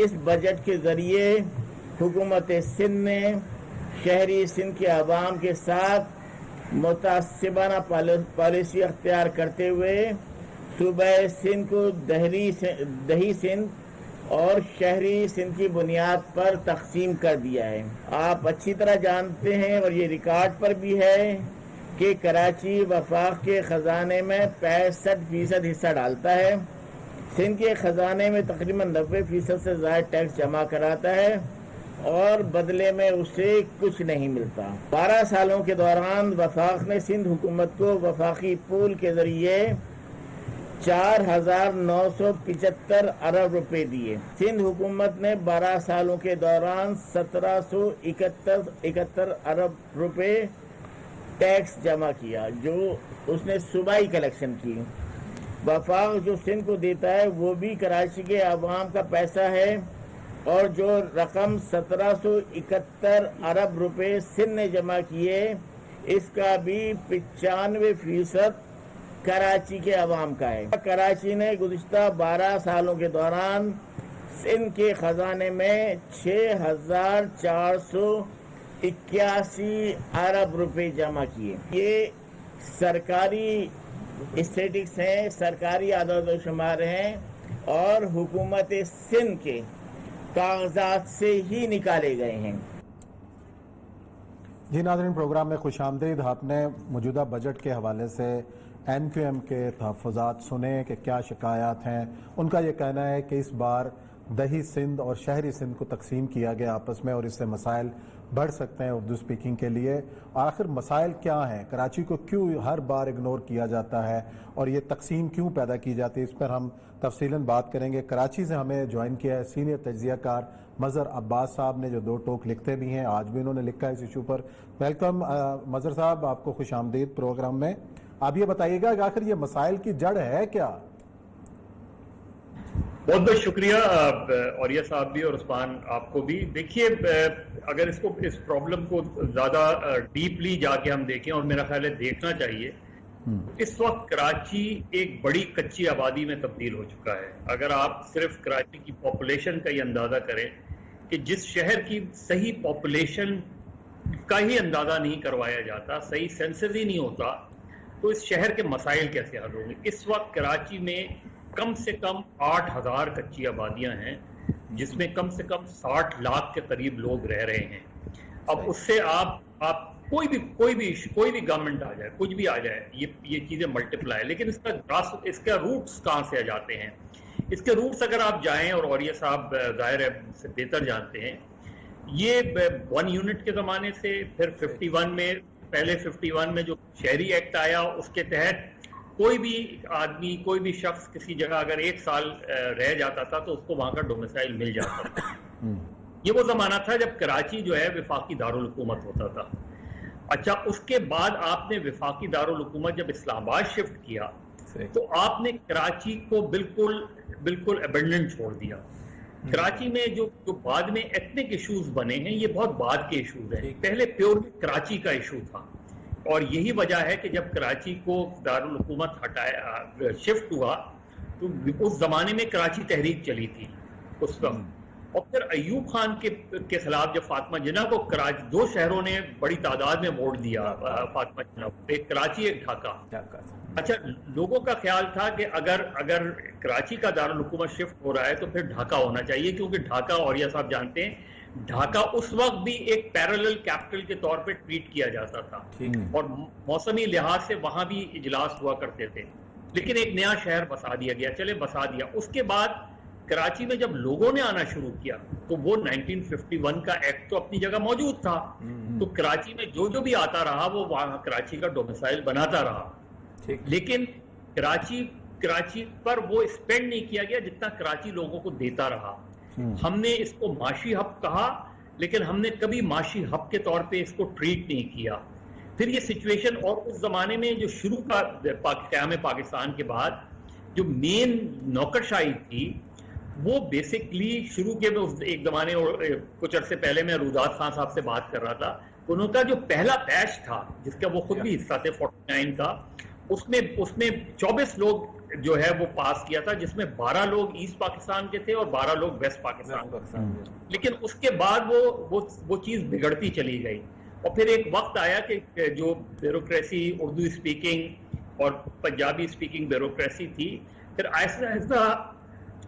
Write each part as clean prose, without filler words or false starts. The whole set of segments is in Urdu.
اس بجٹ کے ذریعے حکومت سندھ نے شہری سندھ کے عوام کے ساتھ متعصبانہ پالیسی اختیار کرتے ہوئے صوبہ سندھ کو دہی سندھ اور شہری سندھ کی بنیاد پر تقسیم کر دیا ہے۔ آپ اچھی طرح جانتے ہیں اور یہ ریکارڈ پر بھی ہے کہ کراچی وفاق کے خزانے میں 65% حصہ ڈالتا ہے، سندھ کے خزانے میں تقریباً 90% سے زائد ٹیکس جمع کراتا ہے اور بدلے میں اسے کچھ نہیں ملتا۔ 12 سالوں کے دوران وفاق نے سندھ حکومت کو وفاقی پول کے ذریعے 4,975 ارب روپے دیے۔ سندھ حکومت نے 12 سالوں کے دوران 1771 ارب روپے ٹیکس جمع کیا جو اس نے صوبائی کلیکشن کی۔ وفاق جو سندھ کو دیتا ہے وہ بھی کراچی کے عوام کا پیسہ ہے اور جو رقم 1771 ارب روپے سندھ نے جمع کیے اس کا بھی 95% کراچی کے عوام کا ہے۔ کراچی نے گزشتہ 12 سالوں کے دوران سندھ کے خزانے میں 6,481 ارب روپے جمع کیے۔ یہ سرکاری اسٹیٹکس ہیں، سرکاری اعداد و شمار ہیں اور حکومت سندھ کے کاغذات سے ہی نکالے گئے ہیں۔ جی ناظرین، پروگرام میں خوش آمدید۔ آپ نے موجودہ بجٹ کے حوالے سے NQM کے تحفظات سنے کہ کیا شکایات ہیں۔ ان کا یہ کہنا ہے کہ اس بار دہی سندھ اور شہری سندھ کو تقسیم کیا گیا آپس میں اور اس سے مسائل بڑھ سکتے ہیں اردو سپیکنگ کے لیے۔ آخر مسائل کیا ہیں؟ کراچی کو کیوں ہر بار اگنور کیا جاتا ہے اور یہ تقسیم کیوں پیدا کی جاتی ہے؟ اس پر ہم تفصیلاً بات کریں گے۔ کراچی سے ہمیں جوائن کیا ہے سینئر تجزیہ کار مظہر عباس صاحب نے، جو 2 ٹوک لکھتے بھی ہیں، آج بھی انہوں نے لکھا ہے اس ایشو پر۔ ویلکم مظہر صاحب، آپ کو خوش آمدید پروگرام میں۔ آپ یہ بتائیے گا کہ آخر یہ مسائل کی جڑ ہے کیا؟ بہت بہت شکریہ اوریہ صاحب بھی اور عثمان آپ کو بھی۔ دیکھیے، اگر اس پرابلم کو زیادہ ڈیپلی جا کے ہم دیکھیں، اور میرا خیال ہے دیکھنا چاہیے، اس وقت کراچی ایک بڑی کچی آبادی میں تبدیل ہو چکا ہے۔ اگر آپ صرف کراچی کی پاپولیشن کا ہی اندازہ کریں کہ جس شہر کی صحیح پاپولیشن کا ہی اندازہ نہیں کروایا جاتا، صحیح سینسز ہی نہیں ہوتا، تو اس شہر کے مسائل کیسے حل ہوں گے؟ اس وقت کراچی میں کم سے کم 8,000 کچی آبادیاں ہیں جس میں کم سے کم 60 لاکھ کے قریب لوگ رہ رہے ہیں۔ اب اس سے آپ کوئی بھی گورنمنٹ آ جائے، کچھ بھی آ جائے، یہ چیزیں ملٹیپلائی، لیکن اس کا روٹس کہاں سے آ جاتے ہیں؟ اس کے روٹس اگر آپ جائیں، اور اوریہ صاحب ظاہر ہے سے بہتر جانتے ہیں، یہ 1 یونٹ کے زمانے سے، پھر 51 میں، پہلے 51 میں جو شہری ایکٹ آیا اس کے تحت کوئی بھی آدمی، کوئی بھی شخص کسی جگہ اگر 1 سال رہ جاتا تھا تو اس کو وہاں کا ڈومیسائل مل جاتا تھا۔ یہ وہ زمانہ تھا جب کراچی جو ہے وفاقی دارالحکومت ہوتا تھا۔ اچھا، اس کے بعد آپ نے وفاقی دارالحکومت جب اسلام آباد شفٹ کیا تو آپ نے کراچی کو بالکل ابنڈنٹ چھوڑ دیا۔ کراچی میں جو بعد میں ایتھنک ایشوز بنے ہیں، یہ بہت بعد کے ایشوز ہیں، پہلے پیورلی کراچی کا ایشو تھا۔ اور یہی وجہ ہے کہ جب کراچی کو دارالحکومت شفٹ ہوا تو اس زمانے میں کراچی تحریک چلی تھی اس وقت، اور پھر ایوب خان کے خلاف جب فاطمہ جناح کو 2 شہروں نے بڑی تعداد میں ووٹ دیا، فاطمہ جناح، ایک کراچی ایک ڈھاکہ۔ اچھا، لوگوں کا خیال تھا کہ اگر کراچی کا دارالحکومت شفٹ ہو رہا ہے تو پھر ڈھاکہ ہونا چاہیے، کیونکہ ڈھاکہ، اوریہ صاحب جانتے ہیں، ڈھاکہ اس وقت بھی ایک پیرالل کیپٹل کے طور پہ ٹریٹ کیا جاتا تھا اور موسمی لحاظ سے وہاں بھی اجلاس ہوا کرتے تھے، لیکن ایک نیا شہر بسا دیا گیا، چلے بسا دیا۔ اس کے بعد کراچی میں جب لوگوں نے آنا شروع کیا تو وہ 1951 کا ایکٹ تو اپنی جگہ موجود تھا، تو کراچی میں جو بھی آتا رہا وہ وہاں کراچی کا ڈومیسائل بناتا رہا، لیکن کراچی پر وہ اسپینڈ نہیں کیا گیا جتنا کراچی لوگوں کو دیتا رہا۔ ہم نے اس کو معاشی ہب کہا، لیکن ہم نے کبھی معاشی ہب کے طور پہ اس کو ٹریٹ نہیں کیا۔ پھر یہ سچویشن، اور اس زمانے میں جو شروع کا قیام پاکستان کے بعد جو مین نوکرشاہی تھی، وہ بیسکلی شروع کے میں ایک زمانے، اور کچھ عرصے پہلے میں روزات خان صاحب سے بات کر رہا تھا، ان کا جو پہلا بیچ تھا جس کا وہ خود بھی حصہ تھے 49 کا، اس میں 24 لوگ جو ہے وہ پاس کیا تھا، جس میں 12 لوگ ایسٹ پاکستان کے تھے اور 12 لوگ ویسٹ پاکستان کے، لیکن اس کے بعد وہ چیز بگڑتی چلی گئی، اور پھر ایک وقت آیا کہ جو بیوروکریسی اردو اسپیکنگ اور پنجابی اسپیکنگ بیوروکریسی تھی، پھر آہستہ آہستہ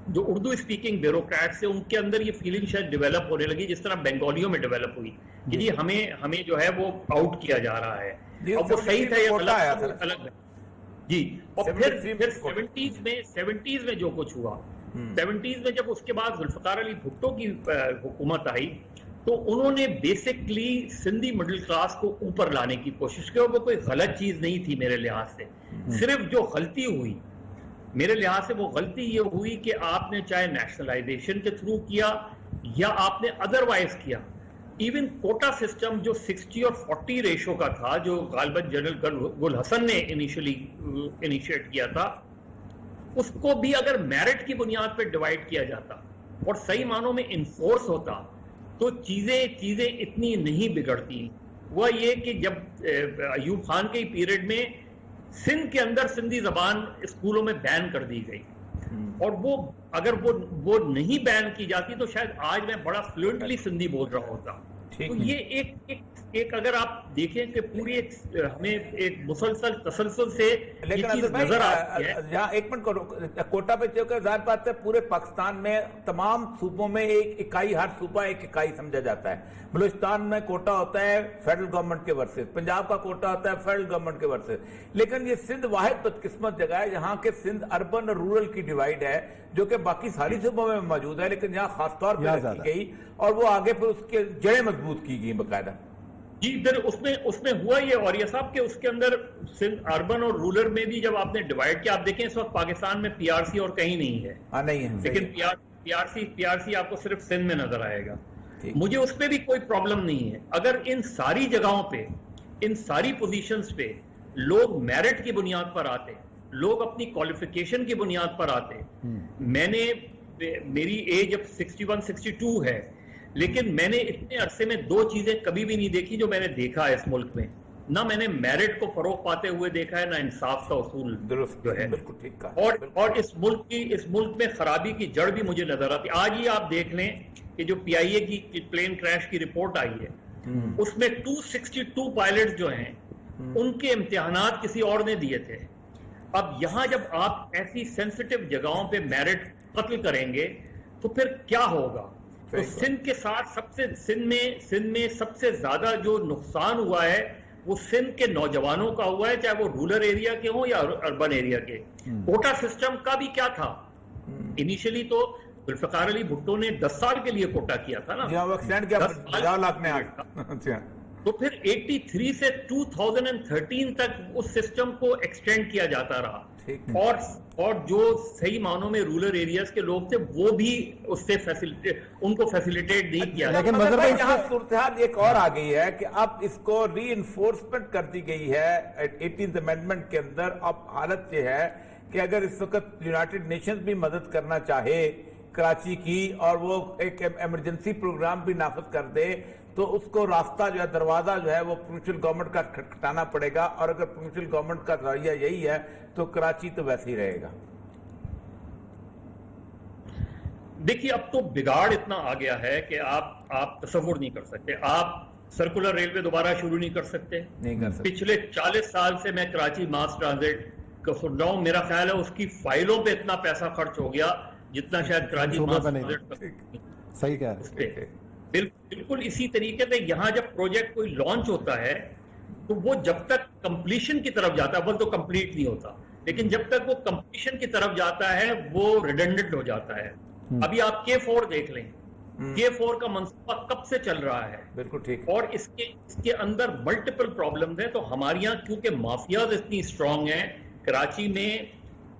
جو اردو اسپیکنگ بیوروکریٹس ہیں ان کے اندر یہ فیلنگ شاید ڈیولپ ہونے لگی، جس طرح بنگالیوں میں ڈیولپ ہوئی کہ جی ہمیں جو ہے وہ آؤٹ کیا جا رہا ہے، اور وہ صحیح تھا یا الگ ہے جی۔ اور پھر 70s میں جو کچھ ہوا، 70s میں جب اس کے بعد ذوالفقار علی بھٹو کی حکومت آئی تو انہوں نے بیسکلی سندھی مڈل کلاس کو اوپر لانے کی کوشش کی، اور وہ کوئی غلط چیز نہیں تھی میرے لحاظ سے، صرف جو غلطی ہوئی میرے لحاظ سے وہ غلطی یہ ہوئی کہ آپ نے چاہے نیشنلائزیشن کے تھرو کیا یا آپ نے ادروائز کیا، ایون کوٹا سسٹم جو 60 اور 40 ریشو کا تھا، جو غالباً جنرل گل حسن نے انیشیٹ کیا تھا، اس کو بھی اگر میرٹ کی بنیاد پہ ڈیوائیڈ کیا جاتا اور صحیح معنوں میں انفورس ہوتا تو چیزیں اتنی نہیں بگڑتی۔ وہ یہ کہ جب ایوب خان کے پیریڈ میں سندھ کے اندر سندھی زبان اسکولوں میں بین کر دی گئی، اور وہ اگر وہ نہیں بین کی جاتی تو شاید آج میں بڑا فلوئنٹلی سندھی بول رہا ہوتا۔ تو یہ ایک اگر آپ دیکھیں کہ پوری ہمیں ایک مسلسل تسلسل سے یہ چیز نظر آتی ہے۔ یہاں ایک منٹ کرو، کوٹا پہ چونکہ ظاہر بات ہے پورے پاکستان میں تمام صوبوں میں ایک اکائی، ہر صوبہ ایک اکائی سمجھا جاتا ہے۔ بلوچستان میں کوٹا ہوتا ہے فیڈرل گورنمنٹ کے ورسز، پنجاب کا کوٹا ہوتا ہے فیڈرل گورنمنٹ کے ورسز، لیکن یہ سندھ واحد بدقسمت جگہ ہے جہاں کے سندھ اربن اور رورل کی ڈیوائیڈ ہے، جو کہ باقی ساری صوبوں میں موجود ہے، لیکن یہاں خاص طور پہ رکھی گئی، اور وہ آگے پھر اس کے جڑیں مضبوط کی گئی باقاعدہ۔ جی پھر اس میں ہوا یہ اور یہ صاحب کہ اس کے اندر سندھ اربن اور رورل میں بھی جب آپ نے ڈیوائیڈ کیا، آپ دیکھیں اس وقت پاکستان میں پی آر سی اور کہیں نہیں ہے، نہیں ہے، لیکن پی آر سی آپ کو صرف سندھ میں نظر آئے گا۔ مجھے اس پہ بھی کوئی پرابلم نہیں ہے اگر ان ساری جگہوں پہ، ان ساری پوزیشنز پہ لوگ میرٹ کی بنیاد پر آتے، لوگ اپنی کوالیفیکیشن کی بنیاد پر آتے۔ میری ایج اب 61-62 ہے، لیکن میں نے اتنے عرصے میں 2 چیزیں کبھی بھی نہیں دیکھی جو میں نے دیکھا ہے اس ملک میں، نہ میں نے میرٹ کو فروغ پاتے ہوئے دیکھا ہے، نہ انصاف کا اصول جو ہے، اور اس ملک میں خرابی کی جڑ بھی مجھے نظر آتی۔ آج ہی آپ دیکھ لیں کہ جو پی آئی اے کی پلین کریش کی رپورٹ آئی ہے، اس میں 262 پائلٹ جو ہیں ان کے امتحانات کسی اور نے دیے تھے۔ اب یہاں جب آپ ایسی سینسٹیو جگہوں پہ میرٹ قتل کریں گے تو پھر کیا ہوگا؟ تو سندھ کے ساتھ سندھ میں سب سے زیادہ جو نقصان ہوا ہے وہ سندھ کے نوجوانوں کا ہوا ہے، چاہے وہ رورل ایریا کے ہوں یا اربن ایریا کے۔ کوٹا سسٹم کا بھی کیا تھا، انیشلی تو ذوالفقار علی بھٹو نے 10 سال کے لیے کوٹا کیا تھا نا، 50 لاکھ میں تو پھر 83 سے 2013 تک اس سسٹم کو ایکسٹینڈ کیا جاتا رہا، اور جو صحیح معنوں میں رورل ایریاز کے لوگ تھے وہ بھی اس سے ان کو فیسیلیٹیٹ نہیں کیا۔ لیکن یہاں صورتحال ایک اور آ گئی ہے کہ اب اس کو ری انفورسمنٹ کر دی گئی ہے 18th امینڈمنٹ کے اندر۔ اب حالت یہ ہے کہ اگر اس وقت یونائٹڈ نیشنز بھی مدد کرنا چاہے کراچی کی اور وہ ایک ایمرجنسی پروگرام بھی نافذ کر دے تو اس کو راستہ جو ہے، دروازہ جو ہے وہ پروونشل گورنمنٹ کا کھٹکھٹانا پڑے گا، اور اگر پروونشل گورنمنٹ کا رویہ یہی ہے تو کراچی تو ویسے ہی رہے گا۔ دیکھیے اب تو بگاڑ اتنا آ گیا ہے کہ آپ تصور نہیں کر سکتے۔ آپ سرکولر ریلوے دوبارہ شروع نہیں کر سکتے۔ پچھلے 40 سال سے میں کراچی ماس ٹرانزٹ کو سن رہا ہوں، میرا خیال ہے اس کی فائلوں پہ اتنا پیسہ خرچ ہو گیا جتنا شاید کراچی ماس ٹرانزٹ۔ صحیح کہہ رہے ہیں۔ بالکل اسی طریقے سے یہاں جب پروجیکٹ کوئی لانچ ہوتا ہے تو وہ جب تک کمپلیشن کی طرف جاتا ہے، اول تو کمپلیٹ نہیں ہوتا، لیکن جب تک وہ کمپلیشن کی طرف جاتا ہے وہ ریڈنڈنٹ ہو جاتا ہے۔ ابھی آپ K4 دیکھ لیں، K4 کا منصوبہ کب سے چل رہا ہے، بالکل ٹھیک، اور اس کے اندر ملٹیپل پرابلمز ہیں۔ تو ہمارے یہاں کیونکہ مافیاز اتنی اسٹرانگ ہیں، کراچی میں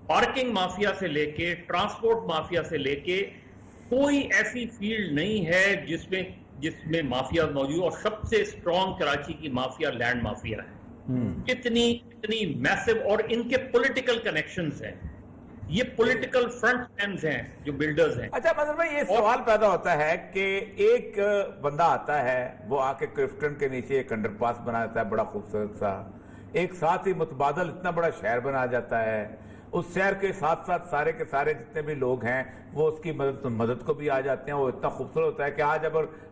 پارکنگ مافیا سے لے کے ٹرانسپورٹ مافیا سے لے کے کوئی ایسی فیلڈ نہیں ہے جس میں مافیا موجود، اور سب سے اسٹرانگ کراچی کی مافیا لینڈ مافیا ہے۔ کتنی میسو، اور ان کے پولیٹیکل کنیکشنز ہیں، یہ پولیٹیکل فرنٹ مینز ہیں جو بلڈرز ہیں۔ اچھا مظہر بھائی، یہ سوال پیدا ہوتا ہے کہ ایک بندہ آتا ہے، وہ آ کے کرفٹن کے نیچے ایک انڈر پاس بنا دیتا ہے بڑا خوبصورت سا، ایک ساتھ ہی متبادل اتنا بڑا شہر بنا جاتا ہے، اس شہر کے ساتھ ساتھ سارے کے سارے جتنے بھی لوگ ہیں وہ اس کی مدد کو بھی آ جاتے ہیں. وہ اتنا خوبصورت ہوتا ہے کہ آج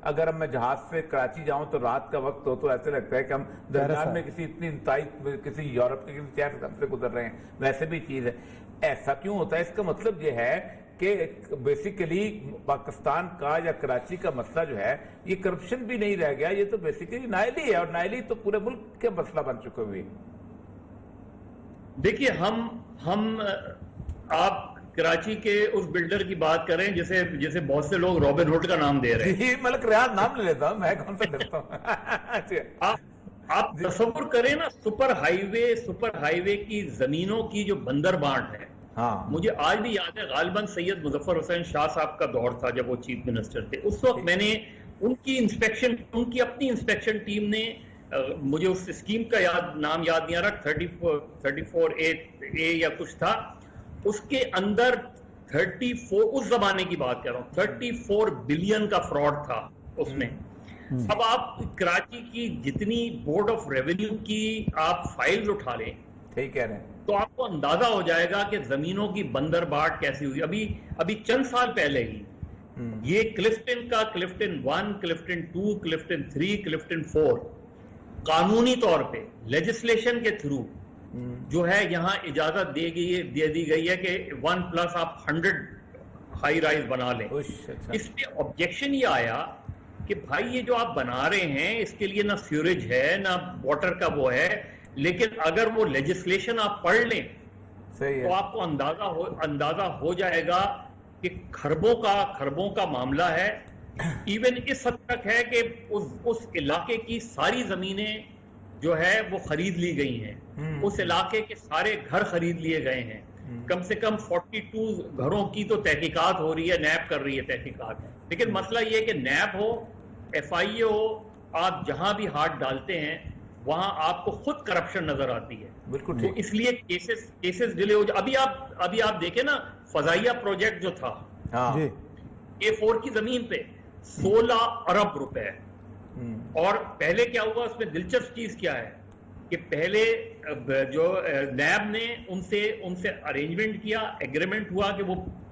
اگر میں جہاز سے کراچی جاؤں تو رات کا وقت ہو تو ایسے لگتا ہے کہ ہم درمیان میں کسی اتنی انتہائی کسی یورپ کے کسی شہر سے گزر رہے ہیں. ویسے بھی چیز ہے. ایسا کیوں ہوتا ہے؟ اس کا مطلب یہ ہے کہ بیسیکلی پاکستان کا یا کراچی کا مسئلہ جو ہے یہ کرپشن بھی نہیں رہ گیا، یہ تو بیسیکلی نائلی ہے، اور نائلی تو پورے ملک کے مسئلہ بن چکے ہوئے. دیکھیے ہم آپ کراچی کے اس بلڈر کی بات کریں جسے بہت سے لوگ رابن ہوڈ کا نام دے رہے ہیں. ملک ریاض نام لے لیتا ہوں میں، کون سا ڈرتا ہوں. آپ تصور کریں نا، سپر ہائی وے کی زمینوں کی جو بندر بانٹ ہے. مجھے آج بھی یاد ہے غالباً سید مظفر حسین شاہ صاحب کا دور تھا جب وہ چیف منسٹر تھے. اس وقت میں نے ان کی اپنی انسپیکشن ٹیم نے، مجھے اس اسکیم کا نام یاد نہیں آ رہا، 34A یا کچھ تھا، اس کے اندر 34 اس زمانے کی بات کر رہا ہوں، 34 بلین کا فراڈ تھا اس میں. اب آپ کراچی کی جتنی بورڈ آف ریونیو کی آپ فائلز اٹھا لیں، ٹھیک کہہ رہے ہیں، تو آپ کو اندازہ ہو جائے گا کہ زمینوں کی بندر باٹ کیسی ہوئی. ابھی چند سال پہلے ہی یہ کلفٹن کا کلفٹن 1، کلفٹن 2، کلفٹن 3، کلفٹن 4 قانونی طور پہ لیجسلیشن کے تھرو جو ہے یہاں اجازت دے دی گئی ہے کہ 1+ آپ 100 ہائی رائز بنا لیں. اس پہ آبجیکشن یہ آیا کہ بھائی یہ جو آپ بنا رہے ہیں اس کے لیے نہ سیوریج ہے نہ واٹر کا وہ ہے، لیکن اگر وہ لیجسلیشن آپ پڑھ لیں تو آپ کو اندازہ ہو جائے گا کہ خربوں کا معاملہ ہے. ایون اس حد تک ہے کہ اس علاقے کی ساری زمینیں جو ہے وہ خرید لی گئی ہیں، اس علاقے کے سارے گھر خرید لیے گئے ہیں. کم سے کم 42 گھروں کی تو تحقیقات ہو رہی ہے، نیب کر رہی ہے تحقیقات. لیکن مسئلہ یہ ہے کہ نیب ہو، FIA ہو، آپ جہاں بھی ہاتھ ڈالتے ہیں وہاں آپ کو خود کرپشن نظر آتی ہے. بالکل. تو اس لیے کیسز ڈیلے ہو جائے. ابھی آپ دیکھیں نا، فضائیہ پروجیکٹ جو تھا A4 کی زمین پہ 16 ارب روپے. اور پہلے کیا ہوا اس میں دلچسپ چیز کیا ہے کہ پہلے جو نیب نے ان سے ارینجمنٹ کیا، ایگریمنٹ ہوا کہ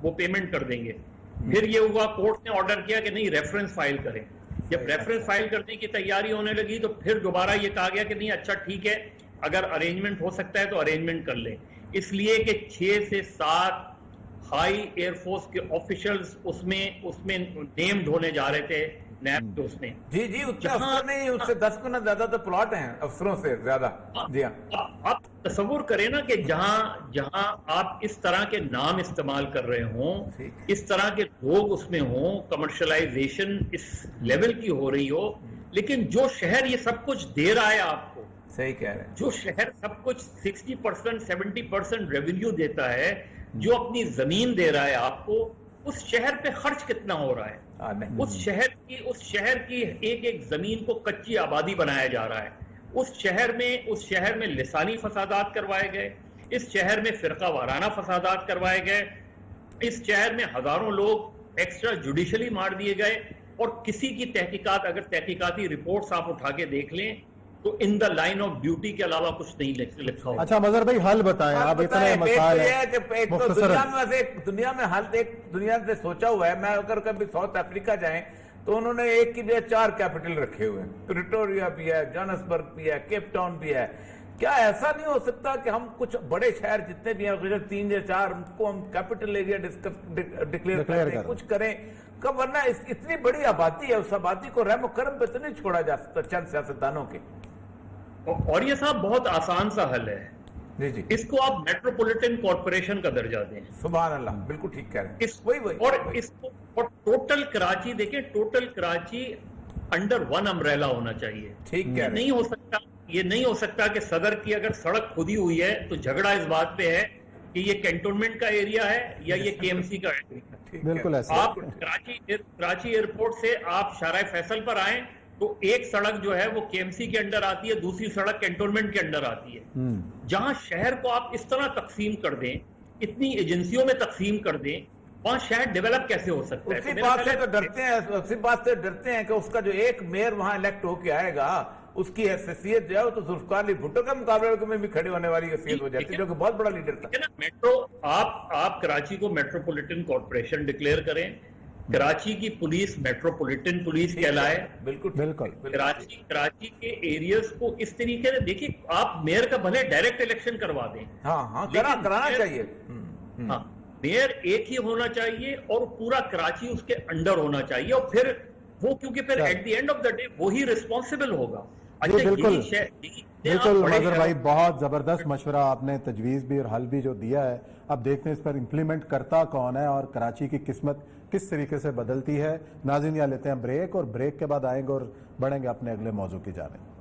وہ پیمنٹ کر دیں گے. پھر یہ ہوا کورٹ نے آرڈر کیا کہ نہیں ریفرنس فائل کریں. جب ریفرنس فائل کرنے کی تیاری ہونے لگی تو پھر دوبارہ یہ کہا گیا کہ نہیں اچھا ٹھیک ہے، اگر ارینجمنٹ ہو سکتا ہے تو ارینجمنٹ کر لیں. اس لیے کہ 6 سے 7 ہائی ایئر فورس کے آفیشلز اس میں نیمڈ ہونے جا رہے تھے نیب کے. اس میں جی اتنے افسر نہیں، اس سے 10 گنا زیادہ تو پلاٹ ہیں افسروں سے زیادہ. جی ہاں، آپ تصور کریں نا کہ جہاں آپ اس طرح کے نام استعمال کر رہے ہوں، اس طرح کے لوگ اس میں ہوں، کمرشلائزیشن اس لیول کی ہو رہی ہو، لیکن جو شہر یہ سب کچھ دے رہا ہے آپ کو، صحیح کہہ رہے ہیں، جو شہر سب کچھ 60% 70% ریونیو دیتا ہے، جو اپنی زمین دے رہا ہے آپ کو، اس شہر پہ خرچ کتنا ہو رہا ہے؟ اس شہر کی ایک زمین کو کچی آبادی بنایا جا رہا ہے. اس شہر میں لسانی فسادات کروائے گئے، اس شہر میں فرقہ وارانہ فسادات کروائے گئے، اس شہر میں ہزاروں لوگ ایکسٹرا جوڈیشلی مار دیے گئے. اور کسی کی تحقیقات، اگر تحقیقاتی رپورٹس آپ اٹھا کے دیکھ لیں تو ان دا لائن آف ڈیوٹی کے علاوہ کچھ نہیں لکھا ہو. اچھا مظہر بھائی حل بتائیں، آپ اتنے مسائل دنیا میں حل ایک دنیا سے سوچا ہوا ہے. میں اگر کبھی ساؤتھ افریقہ جائیں تو انہوں نے ایک کی بجائے 4 کیپٹل رکھے ہوئے ہیں. پریٹوریا بھی ہے، جانسبرگ بھی ہے، کیپ ٹاؤن بھی ہے. کیا ایسا نہیں ہو سکتا کہ ہم کچھ بڑے شہر جتنے بھی ہیں 3 یا 4 ان کو ہم کیپٹل ایریا ڈکلیئر کریں، کچھ کریں؟ ورنہ اتنی بڑی آبادی ہے، اس آبادی کو رحم و کرم پہ تو نہیں چھوڑا جا سکتا چند سیاستدانوں کے. اور یہ صاحب بہت آسان سا حل ہے. جی اس کو آپ میٹروپولیٹن کارپوریشن کا درجہ دیں. سبحان اللہ، بالکل ٹھیک کہہ رہے ہیں. اور ٹوٹل کراچی دیکھیں، ٹوٹل کراچی انڈر 1 امبریلا ہونا چاہیے. ٹھیک کہہ رہے ہیں. یہ نہیں ہو سکتا کہ صدر کی اگر سڑک کھدی ہوئی ہے تو جھگڑا اس بات پہ ہے کہ یہ کینٹونمنٹ کا ایریا ہے یا یہ KMC کا ایریا. بالکل ایسا. آپ کراچی ایئرپورٹ سے آپ شارع فیصل پر آئیں تو ایک سڑک جو ہے وہ KMC کے انڈر آتی ہے، دوسری سڑک کینٹونمنٹ کے انڈر آتی ہے. جہاں شہر کو آپ اس طرح تقسیم کر دیں، اتنی ایجنسیوں میں تقسیم کر دیں، وہاں شہر ڈیولپ کیسے ہو سکتا ہے؟ اسی بات سے ڈرتے ہیں کہ اس کا جو ایک میئر وہاں الیکٹ ہو کے آئے گا اس کی حیثیت جو ہے وہ تو ذوالفقار علی بھٹو کے مقابلے میں بھی کھڑے ہونے والی حیثیت ہو جاتی ہے، جو کہ بہت بڑا لیڈر تھا۔ میٹرو آپ کراچی کو میٹروپولیٹن کارپوریشن ڈکلیئر کریں، کراچی کی پولیس میٹروپولیٹن پولیس کہلائے، بالکل کراچی کے ایریاز کو اس طریقے سے دیکھیں، آپ میئر کا بھلے ڈائریکٹ الیکشن کروا دیں، ہاں کرانا چاہیے، ہاں میئر ایک ہی ہونا چاہیے اور پورا کراچی اس کے انڈر ہونا چاہیے، اور پھر وہ کیونکہ پھر at the end of the day وہی ریسپانسبل ہوگا۔ بالکل مظہر بھائی، بہت زبردست مشورہ آپ نے، تجویز بھی اور حل بھی جو دیا ہے، اب دیکھتے ہیں اس پر امپلیمنٹ کرتا کون ہے اور کراچی کی قسمت کس طریقے سے بدلتی ہے۔ ناظرین، یہاں لیتے ہیں بریک، اور بریک کے بعد آئیں گے اور بڑھیں گے اپنے اگلے موضوع کی جانب۔